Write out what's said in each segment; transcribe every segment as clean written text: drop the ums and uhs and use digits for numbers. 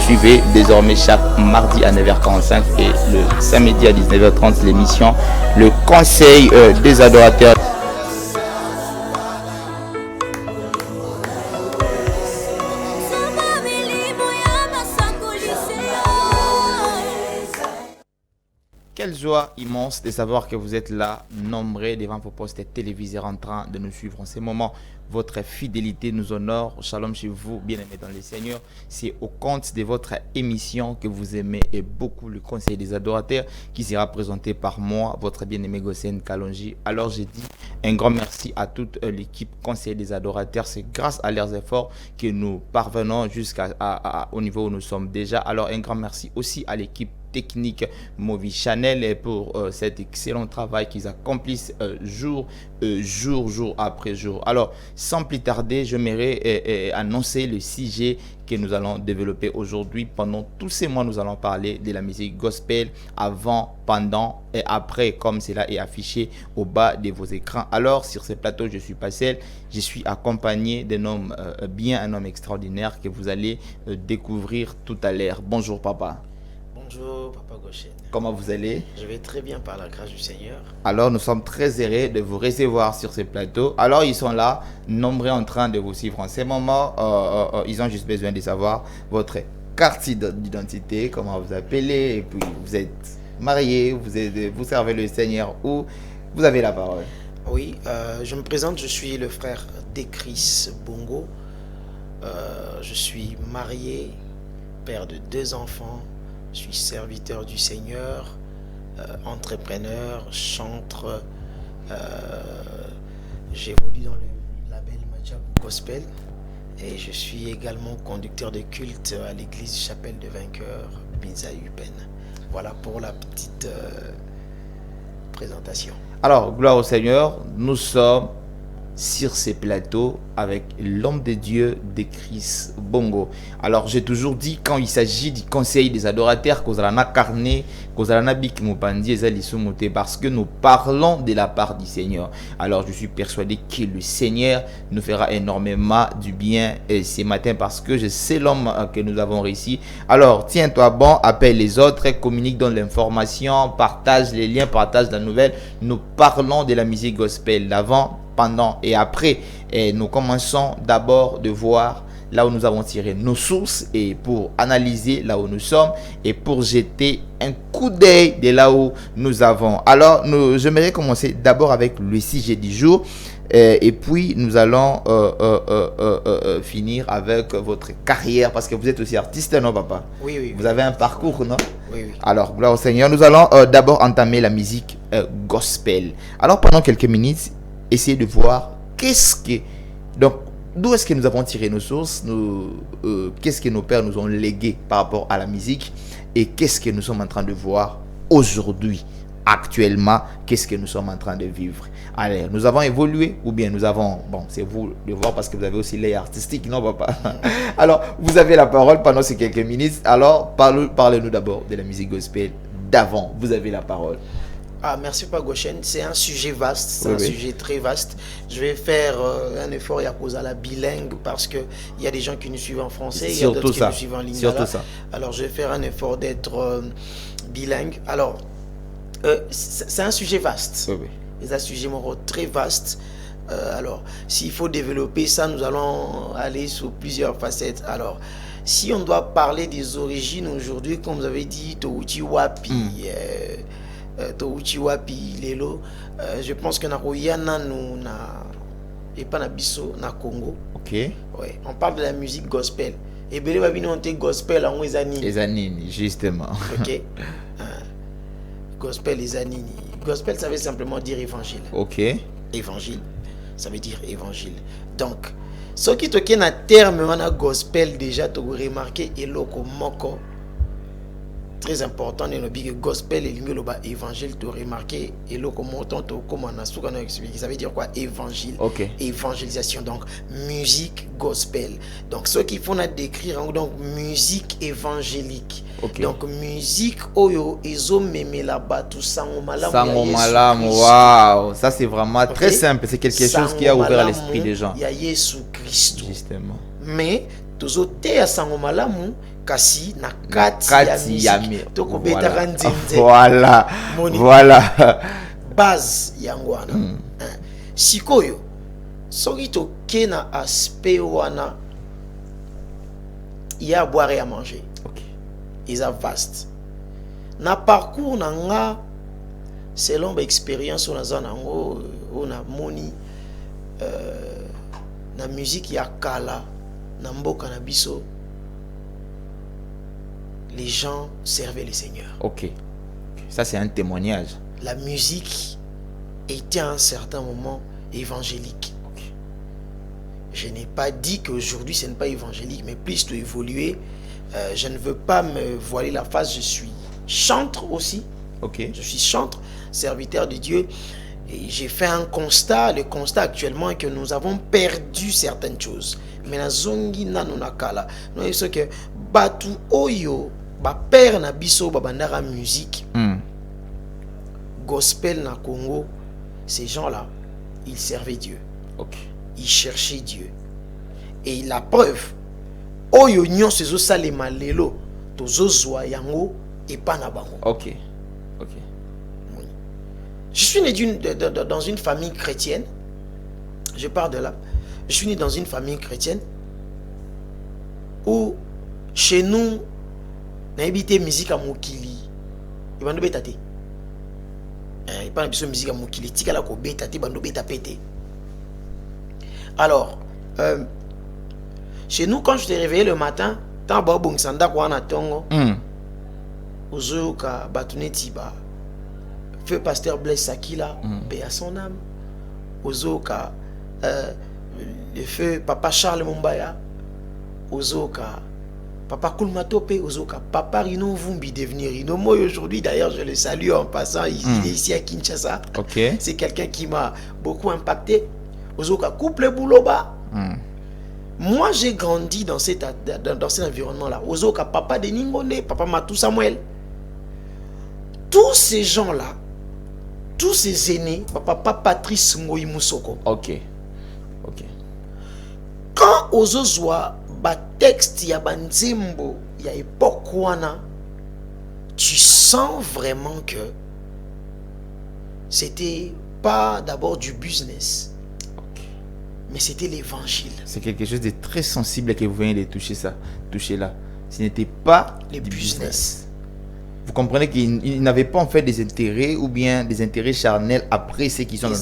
suivez désormais chaque mardi à 9h45 et le samedi à 19h30 l'émission Le Conseil des adorateurs. Quelle joie immense de savoir que vous êtes là, nombreux devant vos postes téléviseurs en train de nous suivre en ce moment. Votre fidélité nous honore. Shalom chez vous, bien-aimés dans le Seigneur. C'est au compte de votre émission que vous aimez et beaucoup le Conseil des adorateurs qui sera présenté par moi, votre bien-aimé Gossen Kalonji. Alors j'ai dit un grand merci à toute l'équipe Conseil des adorateurs. C'est grâce à leurs efforts que nous parvenons jusqu'au niveau où nous sommes déjà. Alors un grand merci aussi à l'équipe technique Movie Channel pour cet excellent travail qu'ils accomplissent jour après jour. Alors, sans plus tarder, j'aimerais annoncer le sujet que nous allons développer aujourd'hui. Pendant tous ces mois, nous allons parler de la musique gospel avant, pendant et après, comme cela est affiché au bas de vos écrans. Alors, sur ce plateau, je suis pas seul. Je suis accompagné d'un homme un homme extraordinaire que vous allez découvrir tout à l'heure. Bonjour, papa. Bonjour Papa Gossen. Comment vous allez? Je vais très bien par la grâce du Seigneur. Alors nous sommes très heureux de vous recevoir sur ce plateau. Alors ils sont là, nombreux en train de vous suivre en ce moment. Ils ont juste besoin de savoir votre carte d'identité, comment vous appelez, et puis vous êtes marié, vous servez le Seigneur où vous avez la parole. Oui, je me présente, je suis le frère d'Echris Bongo. Je suis marié, père de 2 enfants. Je suis serviteur du Seigneur, entrepreneur, chanteur. J'évolue dans le label Majab Gospel et je suis également conducteur de culte à l'église Chapelle de Vainqueur, Binza Upen. Voilà pour la petite présentation. Alors, gloire au Seigneur, nous sommes sur ces plateaux avec l'homme de Dieu d'Echris Bongo. Alors j'ai toujours dit, quand il s'agit du conseil des adorateurs, parce que nous parlons de la part du Seigneur. Alors je suis persuadé que le Seigneur nous fera énormément du bien ce matin, parce que je sais l'homme que nous avons réussi. Alors tiens-toi bon, appelle les autres, communique dans l'information, partage les liens, partage la nouvelle. Nous parlons de la musique gospel d'avant, pendant et après. Et nous commençons d'abord de voir là où nous avons tiré nos sources et pour analyser là où nous sommes et pour jeter un coup d'œil de là où nous avons. Alors, j'aimerais commencer d'abord avec le sujet du jour et puis nous allons finir avec votre carrière, parce que vous êtes aussi artiste, non papa? Oui. Vous avez un parcours, non? Oui. Alors, gloire au Seigneur, nous allons d'abord entamer la musique gospel. Alors, pendant quelques minutes, essayez de voir d'où est-ce que nous avons tiré nos sources, qu'est-ce que nos pères nous ont légué par rapport à la musique et qu'est-ce que nous sommes en train de voir aujourd'hui, actuellement, qu'est-ce que nous sommes en train de vivre. Allez, nous avons évolué ou bien nous avons, c'est vous de voir parce que vous avez aussi l'œil artistique, non papa? Alors, vous avez la parole pendant ces quelques minutes. Alors, parlez-nous d'abord de la musique gospel d'avant. Vous avez la parole. Merci Papa Gossen, c'est un sujet vaste, c'est un sujet très vaste. Je vais faire un effort à cause de la bilingue, parce qu'il y a des gens qui nous suivent en français, il y a d'autres qui nous suivent en lingala. Alors je vais faire un effort d'être bilingue. Alors, c'est un sujet vaste, c'est un sujet très vaste. Alors, s'il faut développer ça, nous allons aller sur plusieurs facettes. Alors, si on doit parler des origines aujourd'hui, comme vous avez dit, Touti Wapi, Touti Wapi, Lelo, je pense que Nakoyana nous et pas na biso na Congo. Ok. Ouais, on parle de la musique gospel. Et Bélé va venir monter gospel en Wezanini. Les Anini, justement. Ok. Gospel, les Anini. Gospel, ça veut simplement dire évangile. Ok. Évangile, ça veut dire évangile. Donc, ce qui te ken à terme on gospel déjà, tu as remarqué et loko moko. Très important dans le big gospel et l'évangile, tu as remarqué et loko montant comme on a souvent expliqué. Ça veut dire quoi? Évangile. Ok. Évangélisation. Donc, musique gospel. Donc, ceux qui font à décrire donc musique évangélique. Okay. Donc musique oyo ezo meme là-bas tout sango malam, waouh, ça c'est vraiment très simple, c'est quelque chose qui a ouvert l'esprit des gens. Il y a Jésus Christ. Justement. Mais toujours te à sango malamu kasi na kati ya musique toko betaka nzenze voilà base yangwana sikoyo soki toke na aspect wana ya boire et à manger ils a vaste na parcours na nga selon ba expérience on a nango on a moni na musique ya kala na mboka na biso les gens servaient le Seigneur. Ok. Ça c'est un témoignage. La musique était à un certain moment évangélique. Okay. Je n'ai pas dit qu'aujourd'hui ce n'est pas évangélique, mais plus de évoluer. Je ne veux pas me voiler la face. Je suis chantre aussi. Ok. Je suis chantre, serviteur de Dieu. Et j'ai fait un constat. Le constat actuellement est que nous avons perdu certaines choses. Mais na zongi nanu nakala. Nous savons que batu oyo ba père na biso ba bandara musique. Gospel na Congo, ces gens-là, ils servaient Dieu. Ok. Ils cherchaient Dieu. Et la preuve, oyo nyon sezo salema lelo tozo zwa yango et pas na bango. Ok. Ok. Je suis né dans une famille chrétienne. Je pars de là. Je suis né dans une famille chrétienne où chez nous, on a habité musique à Mokili. Il va nous bétater. Il parle de musique à Mokili. Tika la ko bétater, bando béta pété. Alors, chez nous, quand je t'ai réveillé le matin, tant ba bon sanda ko na tongo. Ozo ka batune tiba. Feu pasteur Blaise Sakila, paix à son âme. Ozoka, le feu papa Charles Mumbaya. Ozoka, papa Koulmatope. Ozoka, papa Rino Vumbi devenir Rino. Moi aujourd'hui, d'ailleurs, je le salue en passant. Il est ici à Kinshasa. Okay. C'est quelqu'un qui m'a beaucoup impacté. Ozoka, couple Bouloba. Moi, j'ai grandi dans cet environnement-là. Ozoka, papa de Ningone, papa Matou Samuel. Tous ces gens-là, tous ces aînés, papa Patrice Ngoyi Moussoko. Ok. Ok. Quand Ozozwa, ba texte ya banzembo, ya époque wana, tu sens vraiment que c'était pas d'abord du business, mais c'était l'évangile. C'est quelque chose de très sensible que vous venez de toucher là. Ce n'était pas le business. Vous comprenez qu'ils n'avaient pas en fait des intérêts ou bien des intérêts charnels après ceux qui sont dans le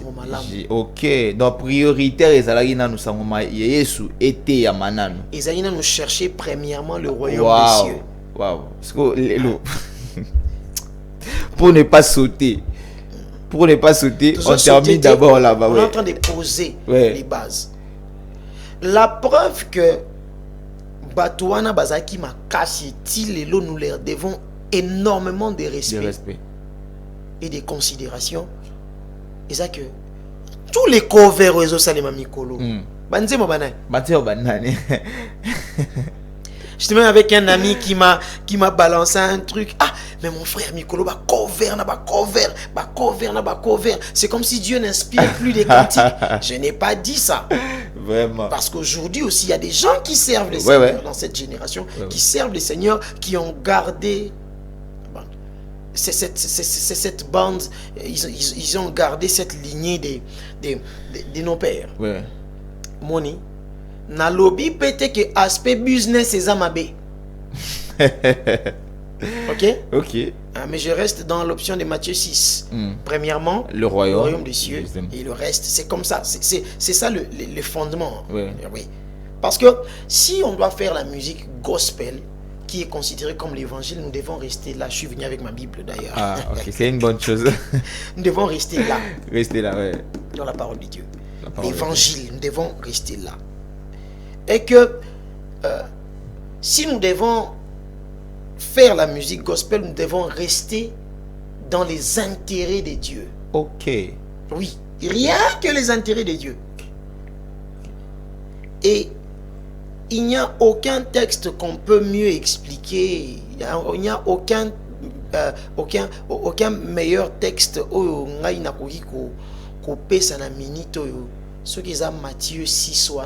monde. Ok, donc prioritaire les alagi na nous sangoma Yesu était ya mananu. Ils allaient nous chercher premièrement le royaume des cieux. Waouh. Pour ne pas sauter. Pour ne pas sauter, on termine d'abord là-bas. On est en train de poser les bases. La preuve que Batouana Bazaki Makasi Tilelo, nous leur devons énormément de respect et de considération. Et ça que tous les covers réseau Salema Mikolo. Banze mo banane. J'étais même avec un ami qui m'a balancé un truc. Ah, mais mon frère Mikolo, ba cover. C'est comme si Dieu n'inspire plus des cantiques. Je n'ai pas dit ça. Vraiment. Parce qu'aujourd'hui aussi, il y a des gens qui servent le Seigneur dans cette génération, qui servent le Seigneur, qui ont gardé cette bande, ils ont gardé cette lignée de nos pères. Moni. Na lobby peut-être que aspect business c'est Zamabé. Ok. Mais je reste dans l'option de Matthieu 6. Premièrement, le royaume des cieux. Et le reste, c'est comme ça. C'est ça le fondement. Oui. Parce que si on doit faire la musique gospel, qui est considérée comme l'évangile, nous devons rester là. Je suis venu avec ma Bible d'ailleurs. Ah, ok. C'est une bonne chose. Nous devons rester là. Rester là, ouais. Dans la parole de Dieu. L'évangile, nous devons rester là. Et que si nous devons faire la musique gospel, nous devons rester dans les intérêts de Dieu. Ok. Oui, rien que les intérêts de Dieu. Et il n'y a aucun texte qu'on peut mieux expliquer. Il n'y a aucun meilleur texte où il y a ce qu'ils ont Matthieu 6 ou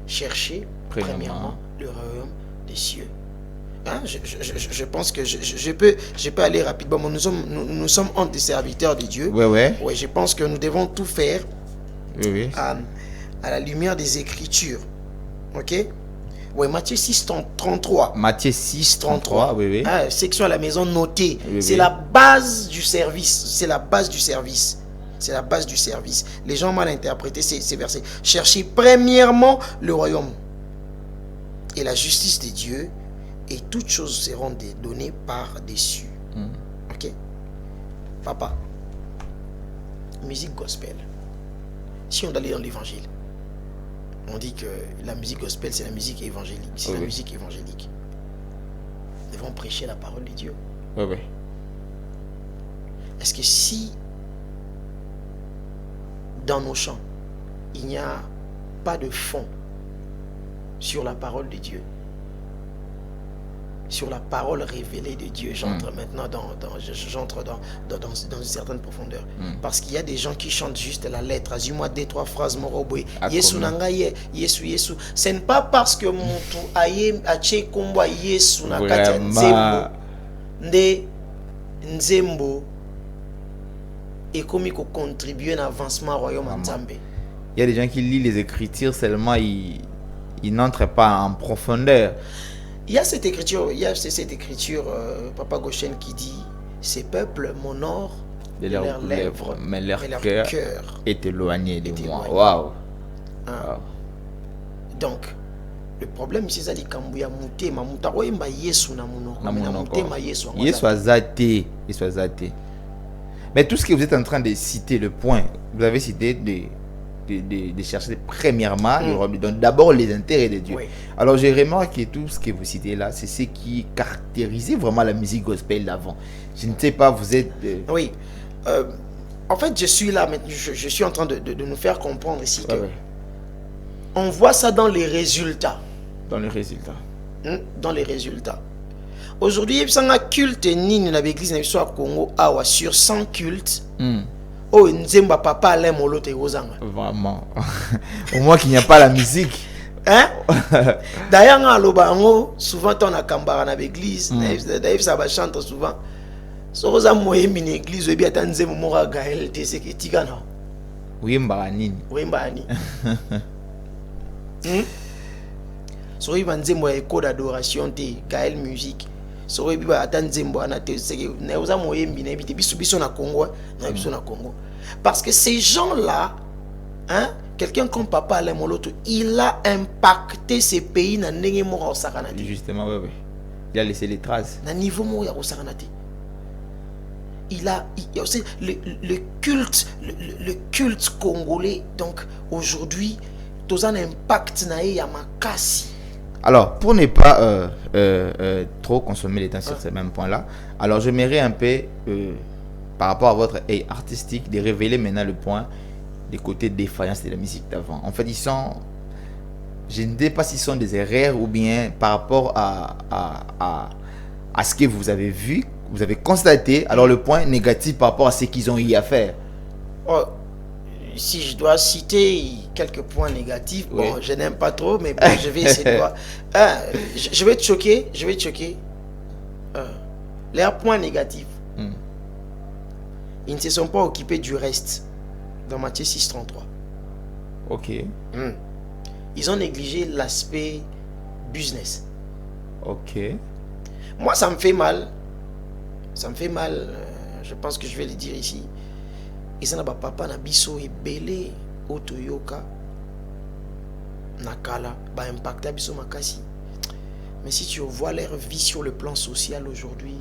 Cherchez premièrement le royaume des cieux. Hein? Je pense que je peux aller rapidement. Nous sommes entre des serviteurs de Dieu. Ouais, je pense que nous devons tout faire à la lumière des Écritures. Ok? Oui, Matthieu 6, 33. Matthieu 6, 33, oui. Ah, section à la maison notée. C'est la base du service. C'est la base du service. C'est la base du service. Les gens ont mal interprété ces versets. Cherchez premièrement le royaume et la justice de Dieu, et toutes choses seront données par-dessus. Ok? Papa, musique gospel. Si on doit aller dans l'évangile, on dit que la musique gospel, c'est la musique évangélique. C'est la musique évangélique. Nous devons prêcher la parole de Dieu. Oui. Est-ce que si dans nos chants, il n'y a pas de fond sur la parole de Dieu, sur la parole révélée de Dieu, j'entre maintenant dans une certaine profondeur. Parce qu'il y a des gens qui chantent juste la lettre. Azuma 2-3 phrases morobwe. Yesu nanga Yesu Yesu. Ce n'est pas parce que mon tout aye ache komba Yesu na kati nzembo nde nzembo et comme il contribue à l'avancement royaume en Zambie. Il y a des gens qui lisent les Écritures seulement, ils n'entrent pas en profondeur. Il y a cette écriture, Papa Goshen qui dit: ces peuples m'honorent de leurs lèvres, mais leur cœur est éloigné de moi. Waouh! Donc, le problème c'est ça, Kambuya Mutema, Mutaroyemba Yesu na monoko, Mutema Yesu. Yesu azate. Mais tout ce que vous êtes en train de citer, le point, vous avez cité de chercher premièrement le royaume, donc d'abord les intérêts de Dieu. Alors j'ai remarqué que tout ce que vous citez là, c'est ce qui caractérisait vraiment la musique gospel d'avant. Je ne sais pas, vous êtes... Oui. En fait, je suis là, je suis en train de nous faire comprendre ici que on voit ça dans les résultats. Dans les résultats. Dans les résultats. Aujourd'hui, il y a un culte ni dans l'église au Congo, sur 100 cultes. Oh, Nzemba papa allait molote ozanga. Vraiment. Au moins qu'il n'y a pas la musique. Hein? D'ailleurs, souvent on a kambara dans l'église, d'ailleurs ça va chanter souvent. Soza moye mini église et bien Nzemba mora Gaël te c'est que tigana. Oui mbanini. So il va Nzemba écho d'adoration te Gaël musique. So il va attendre Nzemba na te c'est que naoza moye mini biso na Congo, na biso na Congo. Parce que ces gens-là, hein, quelqu'un comme Papa Alain Moloto, il a impacté ces pays dans le niveau de Sakanate. Justement, oui. Il a laissé les traces. Dans le niveau de Sakanate. Il a aussi le culte congolais. Donc aujourd'hui, tout un impact na Yamakasi. Alors, pour ne pas trop consommer les temps sur ces mêmes points-là, alors j'aimerais un peu... par rapport à votre œil artistique, de révéler maintenant le point des côtés défaillance de la musique d'avant. En fait, je ne sais pas s'ils sont des erreurs ou bien par rapport à ce que vous avez vu, vous avez constaté, alors le point négatif par rapport à ce qu'ils ont eu à faire. Si je dois citer quelques points négatifs, bon, je n'aime pas trop, mais bon, je vais essayer de voir. Je vais te choquer, leurs points négatifs. Ils ne se sont pas occupés du reste dans Matthieu 6, 33. Ok. Ils ont négligé l'aspect business. Ok. Moi, ça me fait mal. Ça me fait mal. Je pense que je vais le dire ici. Et ça n'a pas papa na biso et belé otoyoka nakala ba impacta biso makasi. Mais si tu vois leur vie sur le plan social aujourd'hui.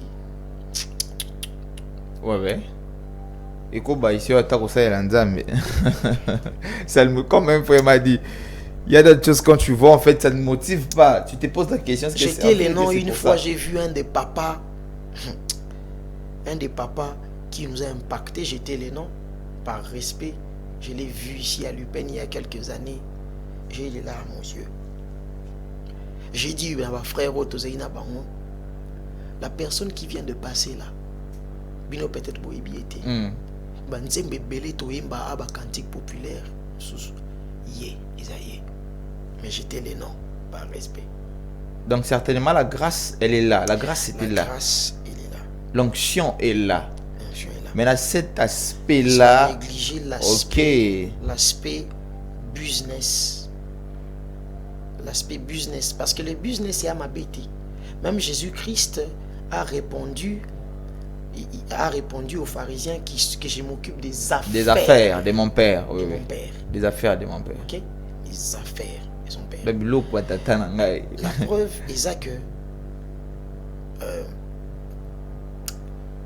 Ouais. Et comme ici, ça me, comme un frère m'a dit, il y a d'autres choses quand tu vois, en fait, ça ne motive pas. Tu te poses la question. J'étais les noms une fois, j'ai vu un des papas qui nous a impacté. J'étais les noms par respect. Je l'ai vu ici à Lupin il y a quelques années. J'ai les larmes aux yeux. J'ai dit, frère, la personne qui vient de passer là, bino peut-être boyebi été. Banzembe belé toyemba aba cantique populaire. Yé, Isaïe. Mais j'étais les noms par respect. Donc certainement la grâce, elle est là. La grâce était là. La grâce, elle est là. L'onction est là. L'onction est là. Mais là, cet aspect-là... Sans négliger l'aspect business. L'aspect business. Parce que le business est à ma bêtise. Même Jésus-Christ a répondu aux pharisiens que je m'occupe des affaires. Des affaires de mon père. Oui, mon père. Des affaires de mon père. Ok? Les affaires de son père. La preuve est que...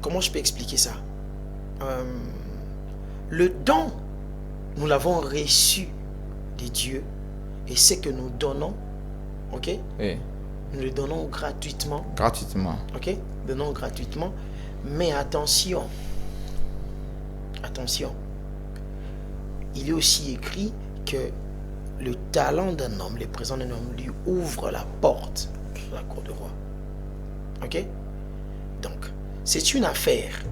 comment je peux expliquer ça? Le don, nous l'avons reçu de Dieu. Et ce que nous donnons, ok? Oui. Nous le donnons gratuitement. Gratuitement. Ok? Donnons gratuitement. Mais attention. Attention. Il est aussi écrit que le talent d'un homme, le présent d'un homme, lui ouvre la porte de la cour du roi. Ok? Donc, c'est une affaire.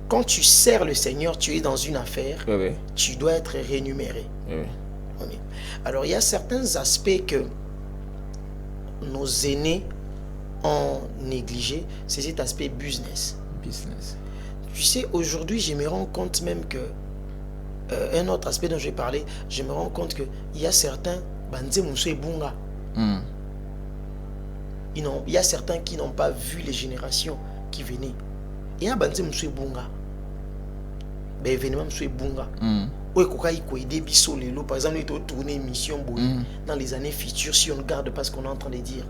Quand tu sers le Seigneur, tu es dans une affaire. Oui, oui. Tu dois être rémunéré. Oui. Oui. Alors, il y a certains aspects que nos aînés ont négligé, c'est cet aspect business. Tu sais, aujourd'hui, je me rends compte même que un autre aspect dont je vais parler, je me rends compte qu'il y a certains il y a certains qui n'ont pas vu les générations qui venaient. Il y a un bunga. Ben événement bunga. Par exemple, il doit tourner une émission dans les années futures si on ne garde pas ce qu'on est en train de dire.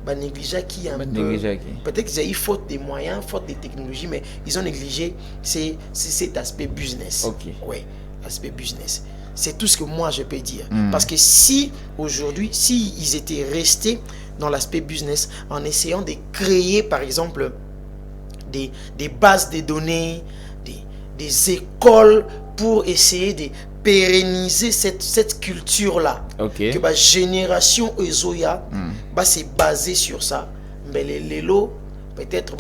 Négliger qui un peu. Peut-être qu'ils ont eu faute des moyens, faute des technologies, mais ils ont négligé cet aspect business. Oui, l'aspect business. C'est tout ce que moi je peux dire. Parce que si aujourd'hui, si ils étaient restés dans l'aspect business en essayant de créer par exemple des bases de données, des écoles pour essayer de pérenniser cette culture-là. Que la génération Ezoya c'est basé sur ça. Mais les lots, peut-être,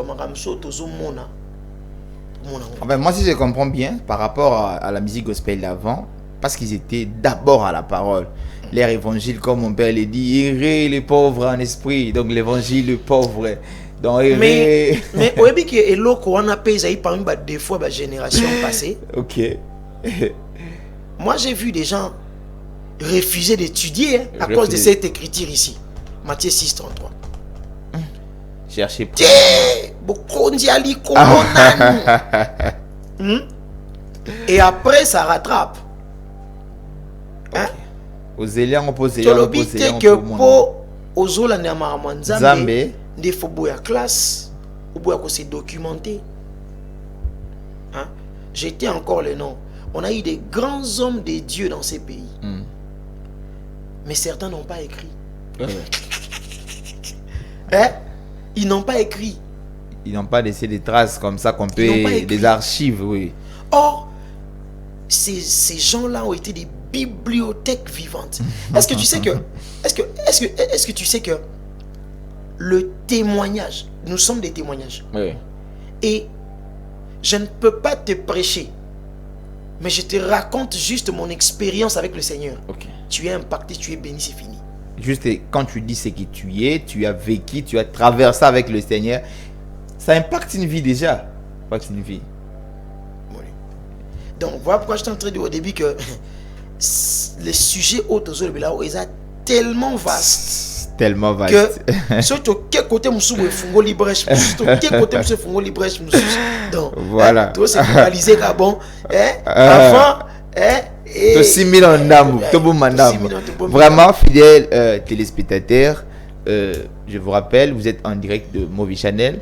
moi, si je comprends bien, par rapport à la musique gospel d'avant, parce qu'ils étaient d'abord à la parole. Leur évangile, comme mon père l'a dit, errer les pauvres en esprit. Donc l'évangile, le pauvre. Donc, mais au début que Elo qu'on a payé parmi des fois la génération passée. Moi j'ai vu des gens refuser d'étudier à cause de cette écriture ici. Matthieu 6, 33. Cherchez pas. Et après ça rattrape. Aux élèves opposés. Que pour aux la Nzambe des faut boire classe ou boire se documenter. J'étais encore le nom. On a eu des grands hommes de Dieu dans ces pays. Mais certains n'ont pas écrit. Ils n'ont pas écrit. Ils n'ont pas laissé des traces comme ça qu'on peut, des archives, oui. Or, ces gens-là ont été des bibliothèques vivantes. Est-ce que tu sais que, est-ce que tu sais que le témoignage, nous sommes des témoignages. Oui. Et je ne peux pas te prêcher, mais je te raconte juste mon expérience avec le Seigneur. Tu es impacté, tu es béni, c'est fini. Juste quand tu dis ce que tu as vécu, tu as traversé avec le Seigneur, ça impacte une vie déjà. Impacte une vie. Oui. Donc voilà pourquoi je t'ai en train de dire au début que le sujet autour de là est tellement vaste. Tellement vaste. Que surtout quel côté monsieur fungo librèche, surtout quel côté monsieur fungo librèche. Donc voilà. Tout c'est réalisé car bon avant tout 6 000 en âme, tout bon madame. Vraiment fidèles téléspectateurs, je vous rappelle, vous êtes en direct de Movie Channel.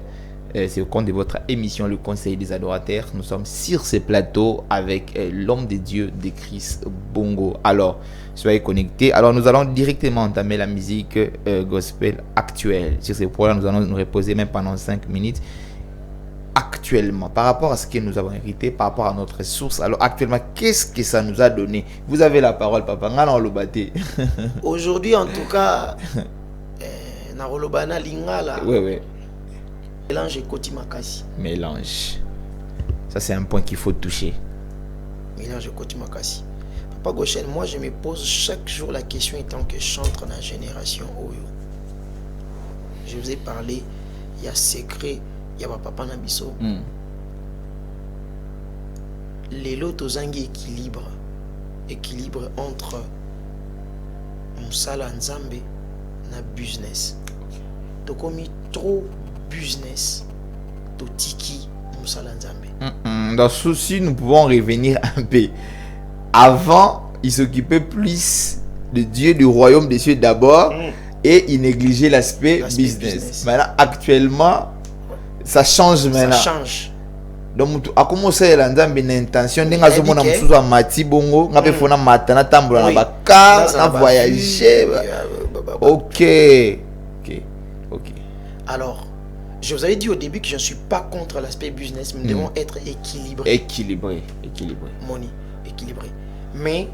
C'est au compte de votre émission Le Conseil des Adorateurs. Nous sommes sur ce plateau avec l'homme de Dieu de Chris Bongo. Alors, soyez connectés. Alors, nous allons directement entamer la musique gospel actuelle. Sur ce point-là, nous allons nous reposer même pendant 5 minutes. Actuellement, par rapport à ce que nous avons hérité, par rapport à notre source, alors actuellement, qu'est-ce que ça nous a donné? Vous avez la parole, papa. Aujourd'hui, en tout cas, Narolobana Lingala. Oui. Mélange et Koti Makasi. Mélange. Ça, c'est un point qu'il faut toucher. Mélange et Koti Makasi. Papa Goshen, moi, je me pose chaque jour la question étant que je chante dans la génération Oyo. je vous ai parlé, il y a secret, il y a papa Nabiso. Les lots aux équilibre entre Moussala Nzambe na business. Donc comme trop business, to tiki Moussala Nzambe. Dans ce souci, nous pouvons revenir un peu. Avant, il s'occupait plus de Dieu, du royaume des cieux d'abord, et il négligeait l'aspect business. Maintenant, actuellement, ça change maintenant. Ça change. Donc a commencé à l'entendre une intention n'enga zo mona musuzu a mati bongo ngape fona matana tambola na baka na voyager. OK. Alors, je vous avais dit au début que je ne suis pas contre l'aspect business, mais nous devons être équilibrés. Équilibré. Money, équilibré. Mais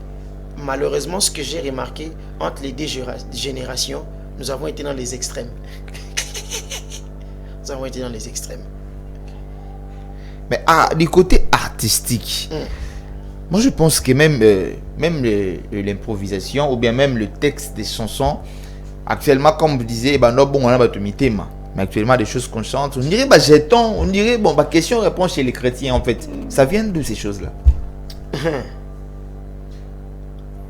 malheureusement, ce que j'ai remarqué entre les deux générations, nous avons été dans les extrêmes. Mais du côté artistique, moi je pense que même l'improvisation ou bien même le texte des chansons, actuellement, comme vous disiez, mais actuellement des choses qu'on chante, on dirait on dirait question-réponse chez les chrétiens en fait. Ça vient d'où ces choses-là?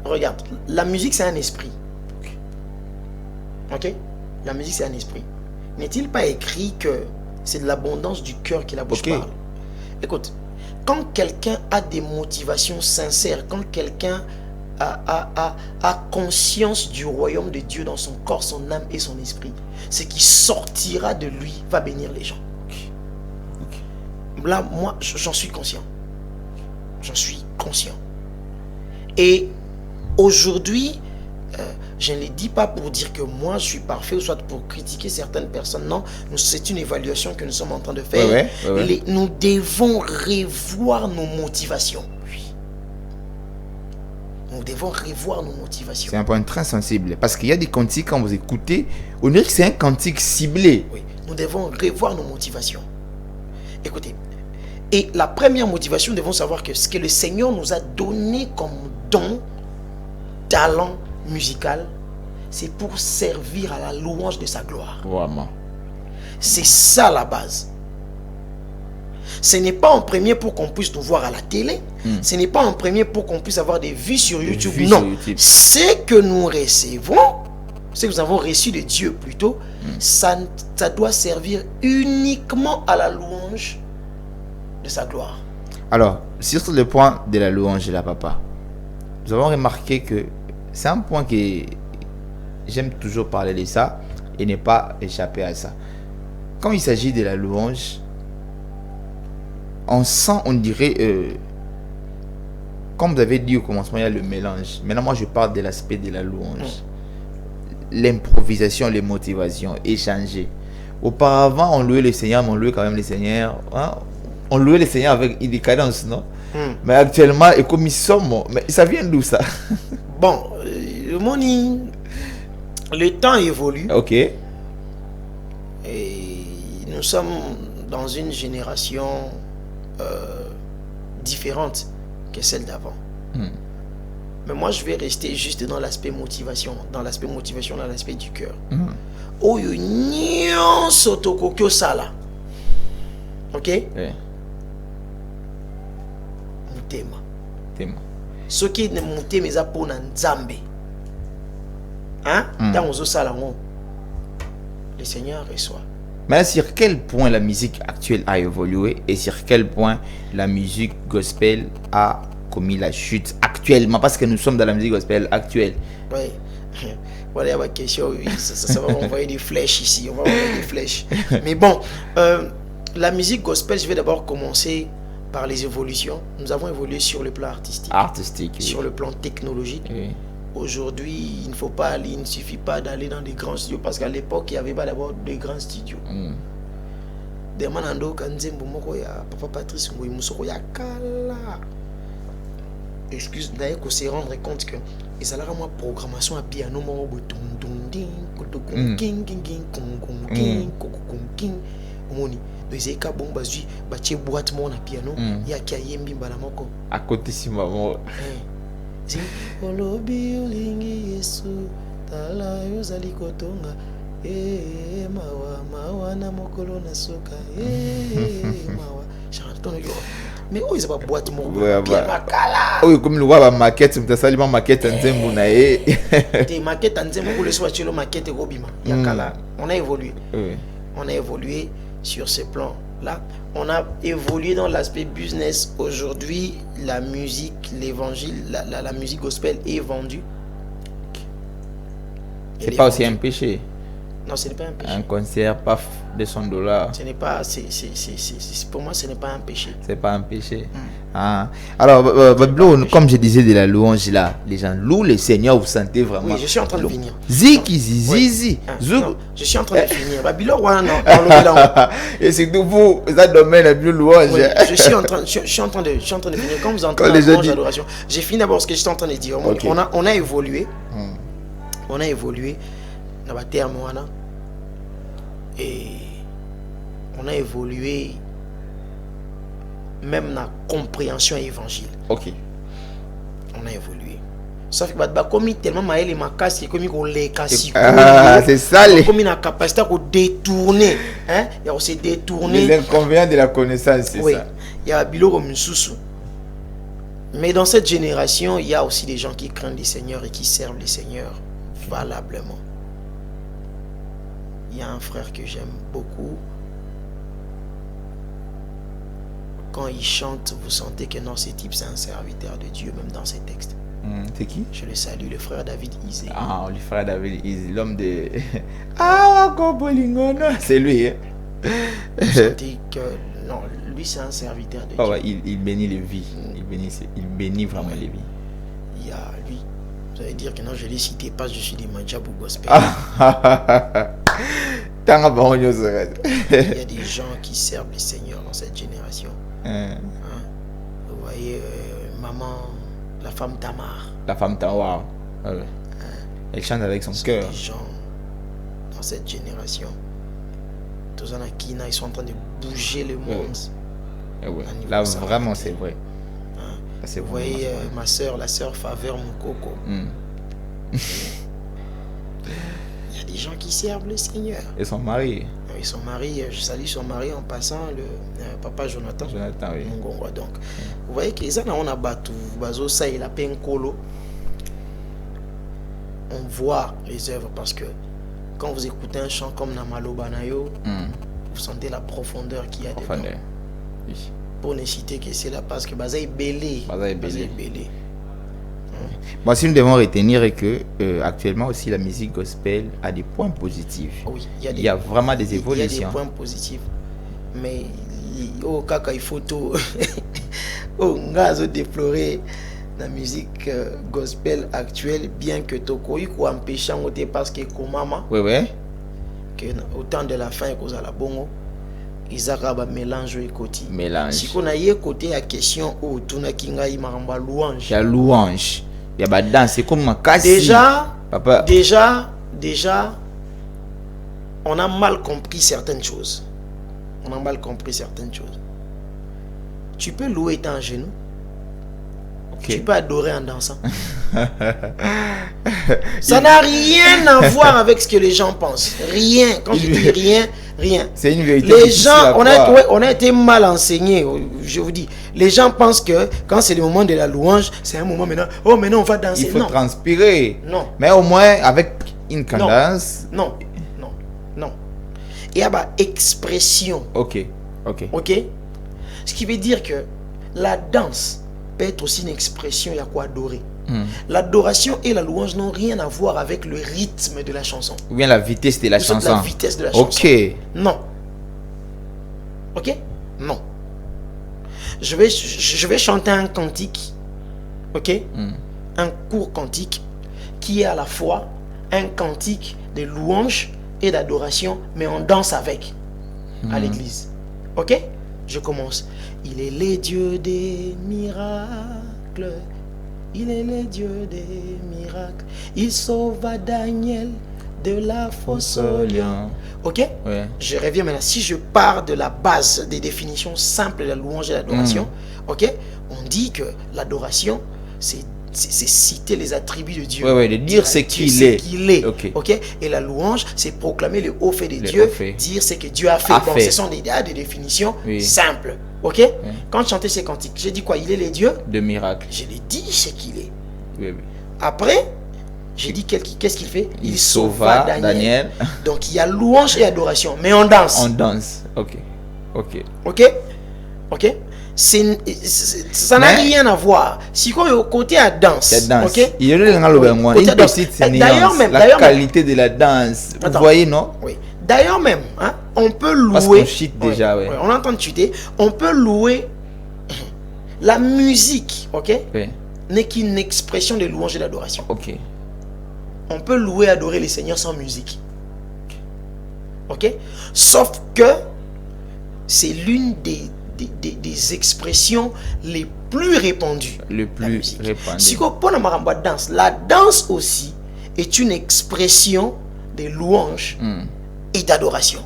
Regarde, la musique c'est un esprit. Ok? La musique c'est un esprit. N'est-il pas écrit que c'est de l'abondance du cœur que la bouche parle? Écoute, quand quelqu'un a des motivations sincères, quand quelqu'un a conscience du royaume de Dieu dans son corps, son âme et son esprit, ce qui sortira de lui va bénir les gens. Là, moi, j'en suis conscient. Et aujourd'hui, je ne le dis pas pour dire que moi je suis parfait ou soit pour critiquer certaines personnes. Non, c'est une évaluation que nous sommes en train de faire. Nous devons revoir nos motivations. Nous devons revoir nos motivations. C'est un point très sensible. Parce qu'il y a des cantiques, quand vous écoutez, on dirait que c'est un cantique ciblé. Oui, nous devons revoir nos motivations. Écoutez, et la première motivation, nous devons savoir que ce que le Seigneur nous a donné comme don, talent musical, c'est pour servir à la louange de sa gloire. Vraiment. C'est ça la base. Ce n'est pas en premier pour qu'on puisse nous voir à la télé. Ce n'est pas en premier pour qu'on puisse avoir des vues sur YouTube. Non. Ce que nous recevons, ce que nous avons reçu de Dieu plutôt, ça doit servir uniquement à la louange de sa gloire. Alors, sur le point de la louange de la papa, nous avons remarqué que c'est un point que j'aime toujours parler de ça et ne pas échapper à ça. Quand il s'agit de la louange, on sent, on dirait, comme vous avez dit au commencement, il y a le mélange. Maintenant, moi, je parle de l'aspect de la louange. L'improvisation, les motivations, échanger. Auparavant, on louait le Seigneur, mais on louait quand même le Seigneur. Hein? On louait le Seigneur avec des cadences, non? Mais actuellement, et comme ils sont, mais ça vient d'où ça? Bon, le temps évolue. Ok. Et nous sommes dans une génération différente que celle d'avant. Mais moi, je vais rester juste dans l'aspect motivation, dans l'aspect du cœur. Oyo nyonso tokokyo sala. Ok? Mutema. Soki ne mutema eza pona Nzambe. Hein? Dans ozo sala ngo. Le Seigneur reçoit. Mais sur quel point la musique actuelle a évolué et sur quel point la musique gospel a commis la chute actuellement, parce que nous sommes dans la musique gospel actuelle. Oui. Voilà ma question. Ça va envoyer des flèches ici. On va envoyer des flèches. Mais bon, la musique gospel, je vais d'abord commencer par les évolutions. Nous avons évolué sur le plan artistique. Sur le plan technologique. Oui. Aujourd'hui, il ne suffit pas d'aller dans des grands studios, parce qu'à l'époque, il n'y avait pas d'abord de grands studios. Demanando kanzembo moko ya papa Patrice Ngoyi Musoko ya kala. Excuse d'ailleurs qu'on se rendre compte que ils allaient avoir programmation à piano mo botum dum ding kotokum king king king kong king kokokum king omoni donc ka bomba zui ba tie boîte mo na piano ya ki ayembi mbala moko à côté si maman si olobi ulingi Yesu tala yozali kotonga Mawa, mawa na mokolo na soka. Mawa. Mais où ils ont pas boîte mon oui, comme le voit maquette, tu as sali maquette en zembo na e. Des maquettes en zembo le soir tu le maquette robima. Yakala. On a évolué. Oui. On a évolué sur ce plan là. On a évolué dans l'aspect business. Aujourd'hui, la musique, l'évangile, la musique gospel est vendue. C'est pas aussi un péché. Non, ce n'est pas un péché. Un concert, paf, $200. Ce n'est pas, pour moi, ce n'est pas un péché. C'est pas un péché. Ah. Alors, comme je disais de la louange là, les gens louent le Seigneur, vous sentez vraiment. Oui, je suis en train de finir. Ziki, zizi. Non, je suis en train de finir. Et c'est que vous, ça domaine la plus louange. Oui, je suis en train de finir. Quand vous entendez la louange, l'adoration, j'ai fini d'abord ce que j'étais en train de dire. Okay. On a évolué. On a évolué dans le terme. Et on a évolué même dans la compréhension évangile. Ok. On a évolué. Sauf que comme tellement maël et ma casse qui comme les cassis. C'est ça les. Comme une capacité à détourner, hein, il y a aussi détourner. Les inconvénients de la connaissance, c'est oui. Ça. Il y a bilo comme une sous. Mais dans cette génération, il y a aussi des gens qui craignent les seigneurs et qui servent les seigneurs valablement. Il y a un frère que j'aime beaucoup. Quand il chante, vous sentez que non, ce type c'est un serviteur de Dieu, même dans ses textes. C'est qui? Je le salue, le frère David Izé. Ah, le frère David Izé, l'homme de... Ah, c'est lui. Hein? Vous sentez que non, lui c'est un serviteur de Dieu. Ouais, il bénit les vies. Il bénit vraiment les vies. Il y a lui. Vous allez dire que non, je l'ai cité pas, je suis des Mandjabou Gospel. Il y a des gens qui servent les seigneurs dans cette génération. Hein? Vous voyez, maman, la femme Tamar. La femme Tamar, wow. Ouais. Elle chante avec son cœur. Des gens dans cette génération. Tous en Akina, ils sont en train de bouger le monde. Ouais. Là, vraiment, c'est vrai. Vous voyez, ma soeur, la soeur Faveur Moukoko. Il y a des gens qui servent le Seigneur. Et son mari. Oui, son mari, je salue son mari en passant, le papa Jonathan. Jonathan, oui. Donc, vous voyez que les on a battu, Bazo, ça, il a peint colo. On voit les œuvres parce que quand vous écoutez un chant comme Namalo Banayo, vous sentez la profondeur qu'il y a dedans. Oui. Pour ne citer que c'est là parce que Baza est belé. Bon, si nous devons retenir que actuellement aussi la musique gospel a des points positifs. Oui, il y a vraiment des évolutions. Il y a des points positifs. Mais au cas il faut tout déplorer la musique gospel actuelle, bien que Tokoi ou empêchant parce que Komama. Oui. Que au temps de la fin cause à la bongo. Ils ont mélange et côté. Si on a eu côté la question où tout na kinga y maramba louange. Il y a louange. Il y a danse, c'est comme ma casse. Déjà, on a mal compris certaines choses. Tu peux louer étant à genoux. Okay. Tu peux adorer en dansant. Ça n'a rien à voir avec ce que les gens pensent. Rien. Quand je dis rien. C'est une vérité. Les gens, on a été mal enseignés. Je vous dis, les gens pensent que quand c'est le moment de la louange, c'est un moment maintenant. Oh, maintenant on va danser. Il faut transpirer. Non. Mais au moins avec une cadence. Non. Il y a expression. Ok. Ce qui veut dire que la danse peut être aussi une expression, il y a quoi adorer. L'adoration et la louange n'ont rien à voir avec le rythme de la chanson. Ou bien la vitesse de la chanson. La vitesse de la chanson. Non. Non. Je vais chanter un cantique. Un court cantique qui est à la fois un cantique de louange et d'adoration, mais on danse avec à l'église. Je commence. Il est le Dieu des miracles. Il est le Dieu des miracles. Il sauva Daniel de la fosse au lion. Je reviens maintenant. Si je pars de la base des définitions simples de la louange et de l'adoration, on dit que l'adoration, c'est c'est citer les attributs de Dieu. Oui, de dire ce qu'il est. Ok. Et la louange, c'est proclamer le haut fait de Dieu, dire ce que Dieu a fait. Bon, ce sont des définitions simples. Ok. Quand je chantais ces cantiques, j'ai dit quoi? Il est le Dieu de miracles. Je l'ai dit ce qu'il est. Oui. Après, j'ai dit qu'est-ce qu'il fait? Il sauva Daniel. Donc il y a louange et adoration, mais on danse. On danse. Ok. Ça n'a rien à voir. Si au côté à danse, ok. D'ailleurs même, la qualité de la danse. Vous voyez, non? Oui. D'ailleurs même, hein, on peut louer. Parce qu'on cheat déjà, on entend chuter. On peut louer la musique, ok. N'est qu'une expression de louange et d'adoration. Ok. On peut louer et adorer les seigneurs sans musique. Ok. Sauf que c'est l'une des expressions les plus répandues. Si on prend la danse, la danse aussi est une expression de louange et d'adoration.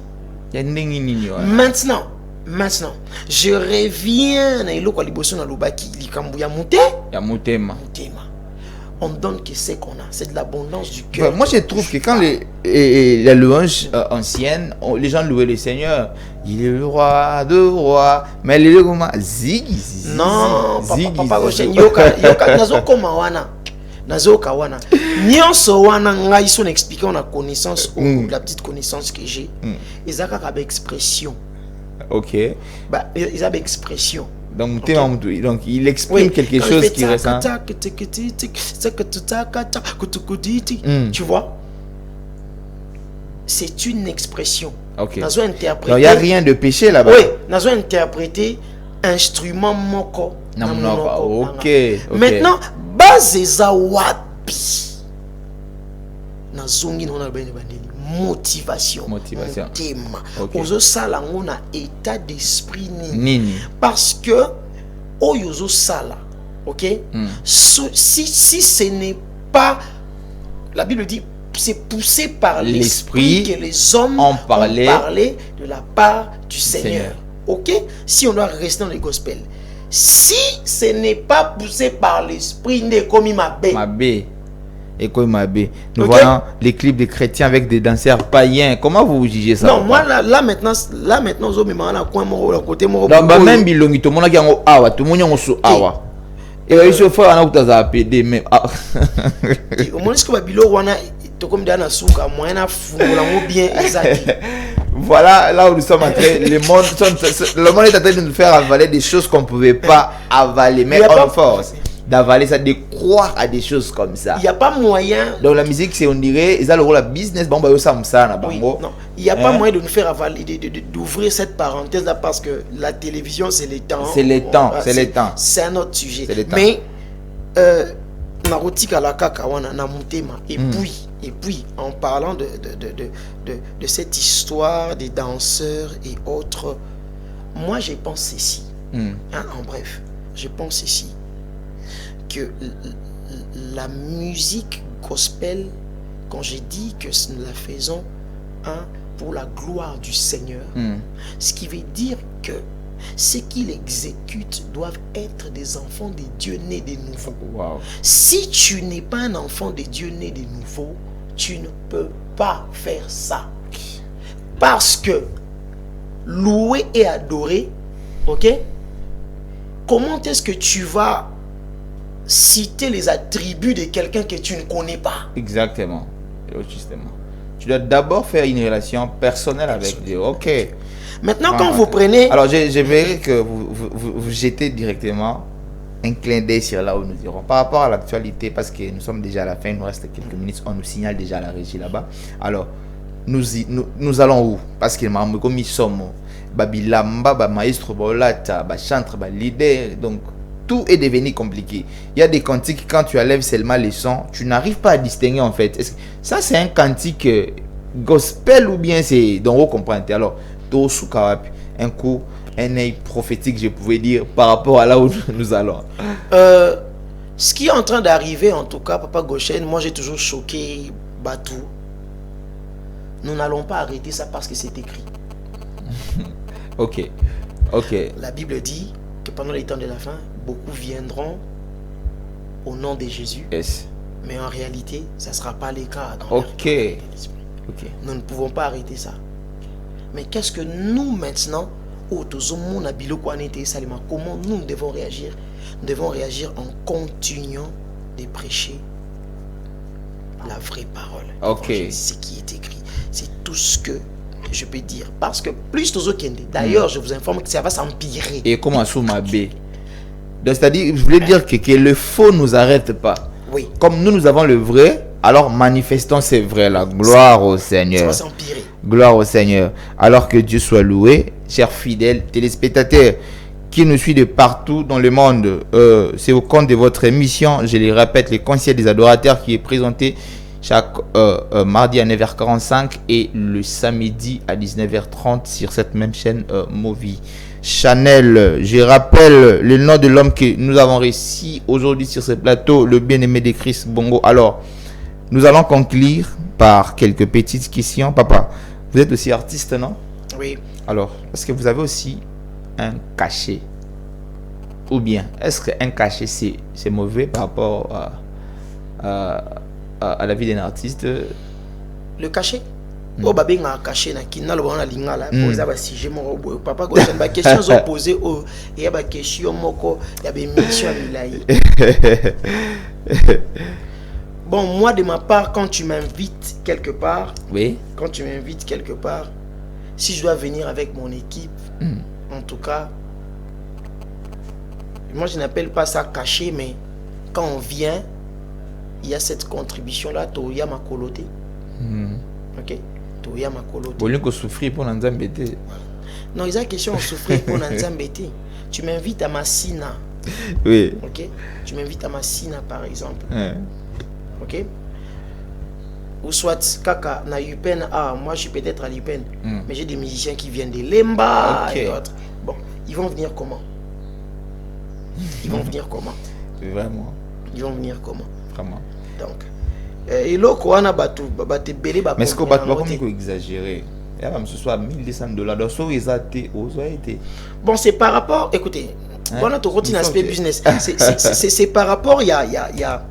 Maintenant, je reviens à l'eau na lobaki likambuya mutema. On donne que c'est qu'on a, c'est de l'abondance du cœur. Moi je trouve que quand la louange ancienne, les gens louaient le Seigneur, il est le roi de rois, mais les gens comme zigi. Non, papa Goshen, yoka nazo koma wana. Nazo kawana. Nyonso wana ngai son expliquer on a connaissance ou la petite connaissance que j'ai. Ils ont avec expression. Ok. Bah ils ont expression. Donc, il exprime quelque chose qui ressent. Tu vois, c'est une expression. Il n'y a rien de péché là-bas. Oui, nous avons interprété instrument moko. Ok. Maintenant, baseza wapi. Nazongi nona bene bandeli. Motivation. Ozo sala ngona état d'esprit nini. Parce que oyozo sala, ok. Si ce n'est pas, la Bible dit, c'est poussé par l'esprit que les hommes ont parlé de la part du Seigneur. Ok. Si on doit rester dans les gospels, si ce n'est pas poussé par l'esprit, n'est comme mabé. Nous voyons les clips des chrétiens avec des danseurs païens. Comment vous jugez ça? Non, moi là maintenant, zo me mala coin mo côté mo. Même bilongi to mona gango awa, to monya ngoso awa. Et il se fait ana utaza PD mais au moins ce que bilo wana to comme dana suka moyen na fungula mo bien ezaki. Voilà là où nous sommes entrés. Le monde est en train de nous faire avaler des choses qu'on ne pouvait pas avaler, mais on force d'avaler ça, de croire à des choses comme ça. Il n'y a pas moyen. Donc la musique, c'est on dirait, ils ont le rôle de business. Bon, non, il n'y a pas moyen de nous faire avaler, d'ouvrir cette parenthèse là parce que la télévision, c'est les temps. C'est un autre sujet. Mais narotika la kakawana na mutema. Et puis en parlant de cette histoire des danseurs et autres, moi je pense ceci. En bref, je pense ceci. Que la musique gospel, quand j'ai dit que nous la faisons pour la gloire du Seigneur, ce qui veut dire que ceux qui l'exécutent doivent être des enfants de Dieu nés de nouveau. Si tu n'es pas un enfant de Dieu né de nouveau, tu ne peux pas faire ça. Parce que louer et adorer, ok? Comment est-ce que tu vas citer les attributs de quelqu'un que tu ne connais pas? Exactement. Justement. Tu dois d'abord faire une relation personnelle avec Dieu. Ok. Maintenant, quand vous prenez... Alors, j'aimerais que vous jetez directement un clin d'œil sur là où nous irons. Par rapport à l'actualité, parce que nous sommes déjà à la fin, il nous reste quelques minutes, on nous signale déjà à la régie là-bas. Alors, nous allons où? Parce que comme ils sommes, Babilamba, maestro, bolata, chantre, leader, donc tout est devenu compliqué. Il y a des cantiques, quand tu enlèves seulement les sons, tu n'arrives pas à distinguer en fait. Ça c'est un cantique gospel ou bien c'est... Donc vous comprenez. Alors, un coup, un œil prophétique, je pouvais dire, par rapport à là où nous allons. Ce qui est en train d'arriver, en tout cas, Papa Goshen, moi j'ai toujours choqué Batou. Nous n'allons pas arrêter ça parce que c'est écrit. Ok. La Bible dit que pendant les temps de la fin, beaucoup viendront au nom de Jésus. Yes. Mais en réalité, ça ne sera pas le cas. Ok. Nous ne pouvons pas arrêter ça. Mais qu'est-ce que nous maintenant, comment nous devons réagir? Nous devons réagir en continuant de prêcher la vraie parole. Ok. Ce qui est écrit. C'est tout ce que je peux dire. Parce que plus Tozo Kende, d'ailleurs, je vous informe que ça va s'empirer. Et comment sous ma baie? Donc, c'est-à-dire, je voulais dire que le faux ne nous arrête pas. Oui. Comme nous avons le vrai, alors manifestons c'est vrai là. Gloire au Seigneur. Ça va s'empirer. Gloire au Seigneur. Alors que Dieu soit loué, chers fidèles téléspectateurs qui nous suivent de partout dans le monde. C'est au compte de votre émission, je le répète, le Conseil des adorateurs qui est présenté chaque mardi à 9h45 et le samedi à 19h30 sur cette même chaîne Movie Channel. Je rappelle le nom de l'homme que nous avons réussi aujourd'hui sur ce plateau, le bien-aimé de Chris Bongo. Alors, nous allons conclure par quelques petites questions. Papa, vous êtes aussi artiste, non? Oui. Alors, est-ce que vous avez aussi un cachet? Ou bien, est-ce qu'un cachet, c'est mauvais par rapport à la vie d'un artiste? Le cachet? Oh, bah, bien, un cachet, na le bon la ligne là, poser ba sujet mon papa Goshen, ba questions opposées au, il y a ba question moko, il y a des missions à Milaï. Bon, moi de ma part, quand tu m'invites quelque part, oui, quand tu m'invites quelque part, si je dois venir avec mon équipe, en tout cas, moi je n'appelle pas ça caché, mais quand on vient, il y a cette contribution là, Toya ma coloté. Ok, Toya ma coloté. Au lieu que souffrir pour l'enzambété. Non, il y a question de souffrir pour l'enzambété. Tu m'invites à ma sina. Oui. Ok, tu m'invites à ma sina par exemple. Ok, ou soit kaka na Yupen, moi je suis peut-être à Yupen, mais j'ai des musiciens qui viennent de Lemba et d'autres. Bon, ils vont venir comment? Ils vont venir comment? Vraiment. Ils vont venir comment? Vraiment. Donc, et là, quoi, on a battu, belé, mais est-ce qu'on va pas exagérer? Ce soit $1200. Donc, ça ils ont été. Bon, c'est par rapport, écoutez, bon, on a aspect business. C'est par rapport, il y a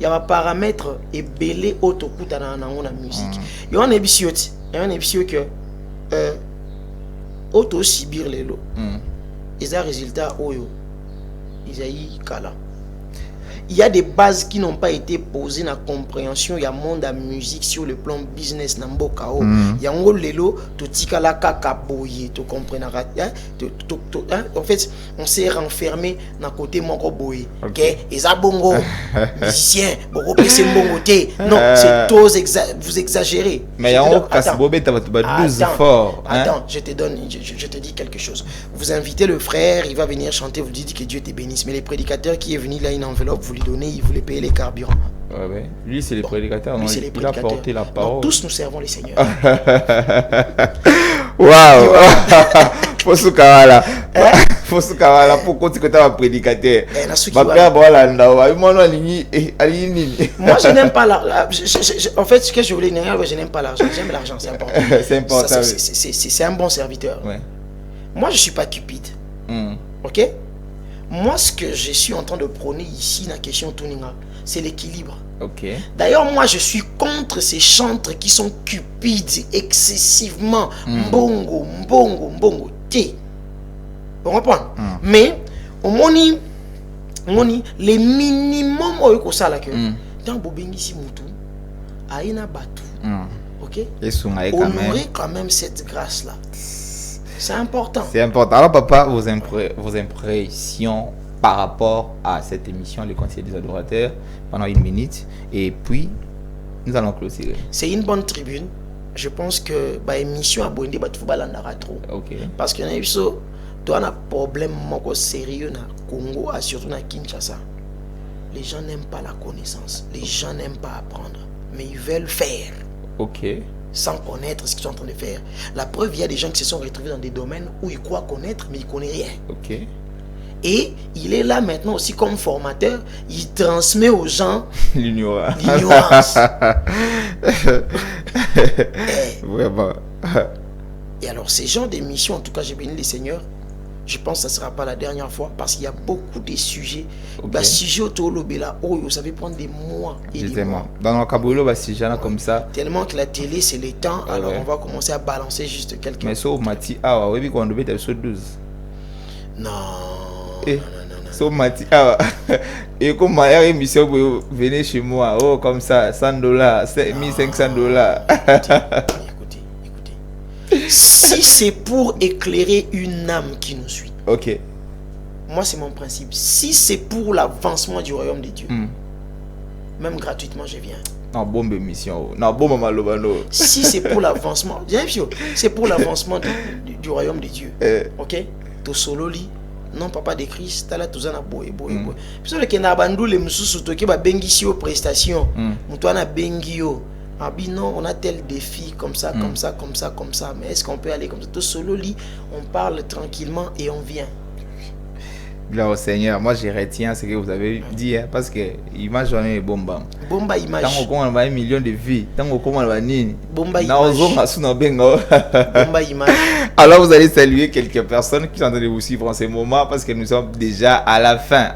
un paramètre et belé autocoute dans la musique. Il y a un épisode que auto subir les lots. Ils ont résultat oyo. Ils ont kala. Il y a des bases qui n'ont pas été posées dans la compréhension. Il y a un monde de musique sur le plan business. Il y a un lelo, tu tikala kaka boye, tu comprends? En fait, on s'est renfermé dans le côté moko boye. Ok, ils ont bongo, musicien, bongo PC bongo té. Non, c'est tous vous exagérez. Mais il y a un casse-bobé, tu vas 12 fort. Attends, je te dis quelque chose. Vous invitez le frère, il va venir chanter, vous dites que Dieu te bénisse. Mais les prédicateurs qui est venu là, une enveloppe, vous lui donnez, il voulait payer les carburants. Ouais. Lui, c'est les prédicateurs. Lui, non, il a porté la parole. Non, tous nous servons les seigneurs. Waouh! Faut kawala. Faut kawala pour continuer à prédicateur. Moi, je n'aime pas l'argent. En fait, ce que je voulais dire, je n'aime pas l'argent. J'aime l'argent, c'est important. C'est important. C'est un bon serviteur. Ouais. Moi, je ne suis pas cupide. Ok? Moi, ce que je suis en train de prôner ici, dans la question Tuninga, c'est l'équilibre. Ok. D'ailleurs, moi, je suis contre ces chantres qui sont cupides excessivement. Mbongo. T. Vous comprenez? Mais, au moni, les minimum, au ça là que, dans Bobengisi Moutou, Aïna Batou. Ok? Honorer quand même cette grâce-là. C'est important. C'est important. Alors, papa, vos impressions par rapport à cette émission, le Conseil des adorateurs, pendant 1 minute. Et puis, nous allons clôturer. C'est une bonne tribune. Je pense que l'émission a beau être trop. Ok. Parce qu'il y a un problème sérieux dans Congo, surtout dans Kinshasa. Les gens n'aiment pas la connaissance. Les gens n'aiment pas apprendre. Mais ils veulent faire. Ok. Sans connaître ce qu'ils sont en train de faire. La preuve, il y a des gens qui se sont retrouvés dans des domaines où ils croient connaître, mais ils ne connaissent rien. Ok. Et il est là maintenant aussi comme formateur. Il transmet aux gens l'ignorance. Vraiment. Et alors, ces gens d'émissions, en tout cas, j'ai béni les seigneurs, Je pense que ça ne sera pas la dernière fois parce qu'il y a beaucoup de sujets. Okay. Sujet autour de l'obéla, vous savez prendre des mois et des mois. Dans le Kaboulou, sujet comme ça. Tellement que la télé, c'est le temps, alors on va commencer à balancer juste quelques. Mais ça, Mati, oui, quand on devait être sur 12. Non. So Mati, et comme ma émission, vous venez chez moi, comme ça, $100, $1,500. Écoutez. Si c'est pour éclairer une âme qui nous suit. Ok. Moi, c'est mon principe. Si c'est pour l'avancement du royaume de Dieu, même gratuitement, je viens. Non, bonne émission. Non, bon maman Lobano. Si c'est pour l'avancement, c'est pour l'avancement du royaume de Dieu. Ok? To solo li. Non, papa de Christ, t'as là tout ça na boy. Puis que na bandou les mususu to ki ba bengi si aux prestations. Muto na bengi yo. Non, on a tel défi comme ça. Mais est-ce qu'on peut aller comme ça? To solo li, on parle tranquillement et on vient. Gloire au Seigneur, moi je retiens ce que vous avez dit, parce que image on est bomba image. Tant qu'on a 1 million de vies, tant qu'on a nini. Bomba image. Bomba image. Alors vous allez saluer quelques personnes qui sont en train de vous suivre en ce moment parce que nous sommes déjà à la fin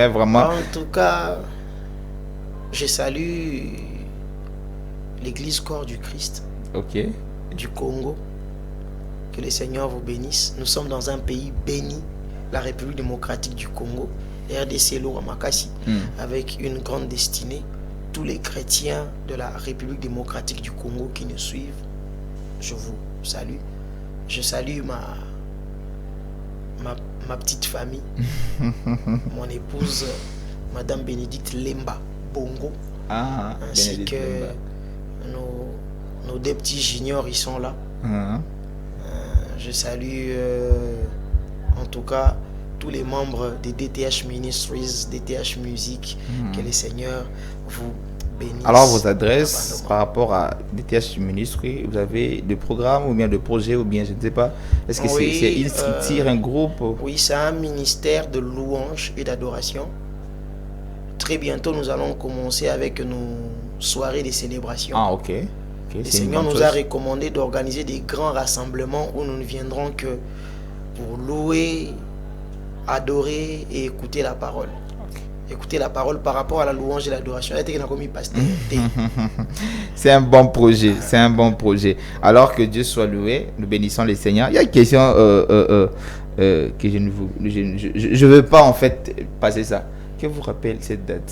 vraiment. En tout cas, je salue l'église corps du Christ. OK. Du Congo. Que le Seigneur vous bénisse. Nous sommes dans un pays béni. La République démocratique du Congo, RDC Lora-Makassi, avec une grande destinée. Tous les chrétiens de la République démocratique du Congo qui nous suivent, je vous salue. Je salue ma petite famille, mon épouse, Madame Bénédicte Lemba Bongo, ainsi que nos deux petits juniors, ils sont là. Je salue... en tout cas, tous les membres des DTH Ministries, DTH Music, que le Seigneur vous bénisse. Alors, vos adresses par rapport à DTH Ministries, vous avez des programmes ou bien des projets ou bien je ne sais pas. Est-ce que c'est une structure, un groupe? Oui, c'est un ministère de louange et d'adoration. Très bientôt, nous allons commencer avec nos soirées de célébration. Ok. Le Seigneur nous a recommandé d'organiser des grands rassemblements où nous ne viendrons que pour louer, adorer et écouter la parole. Écouter la parole par rapport à la louange et l'adoration. C'est un bon projet. Alors que Dieu soit loué, nous bénissons les Seigneurs. Il y a une question que je ne veux pas en fait passer ça. Que vous rappelle cette date,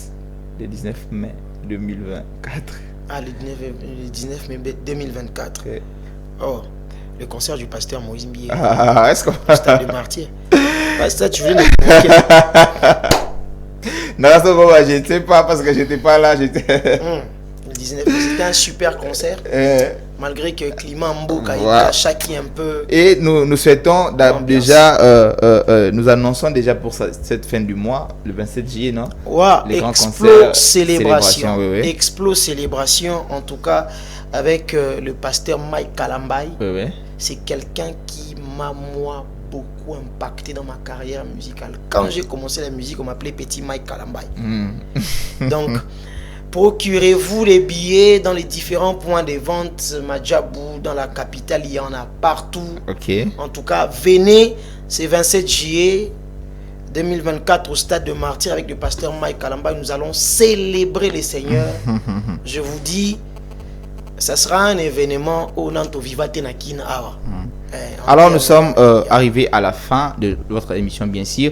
le 19 mai 2024? Le 19 mai 2024. Okay. Le concert du pasteur Moïse Mbié. Est-ce qu'on... Stade de Martyr. Pasteur, tu voulais nous... Non, je ne sais pas parce que je n'étais pas là. Le 19, c'était un super concert. Malgré que le climat Mboka a chaqué un peu. Et nous souhaitons déjà, nous annonçons déjà pour cette fin du mois, le 27 juillet, non? Les grands concerts. Célébration. Explo célébration, en tout cas, avec le pasteur Mike Kalambay. C'est quelqu'un qui m'a, moi, beaucoup impacté dans ma carrière musicale. Quand j'ai commencé la musique, on m'appelait Petit Mike Kalambay. Donc, procurez-vous les billets dans les différents points de vente. Madjabou, dans la capitale, il y en a partout. En tout cas, venez, c'est 27 juillet 2024 au stade de Martyr avec le pasteur Mike Kalambay. Nous allons célébrer le Seigneur. Je vous dis, ça sera un événement au Nanto Vivate Nakin Awa. Alors nous sommes arrivés à la fin de votre émission, bien sûr.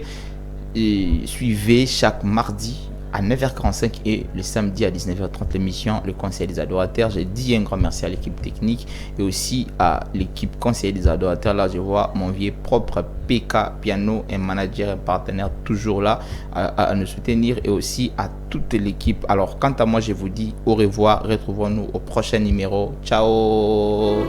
Et suivez chaque mardi à 9h45 et le samedi à 19h30 l'émission Le Conseil des Adorateurs. J'ai dit un grand merci à l'équipe technique et aussi à l'équipe Conseil des Adorateurs. Là, je vois mon vieux propre PK Piano, un manager, un partenaire toujours là à nous soutenir et aussi à toute l'équipe. Alors, quant à moi, je vous dis au revoir. Retrouvons-nous au prochain numéro. Ciao.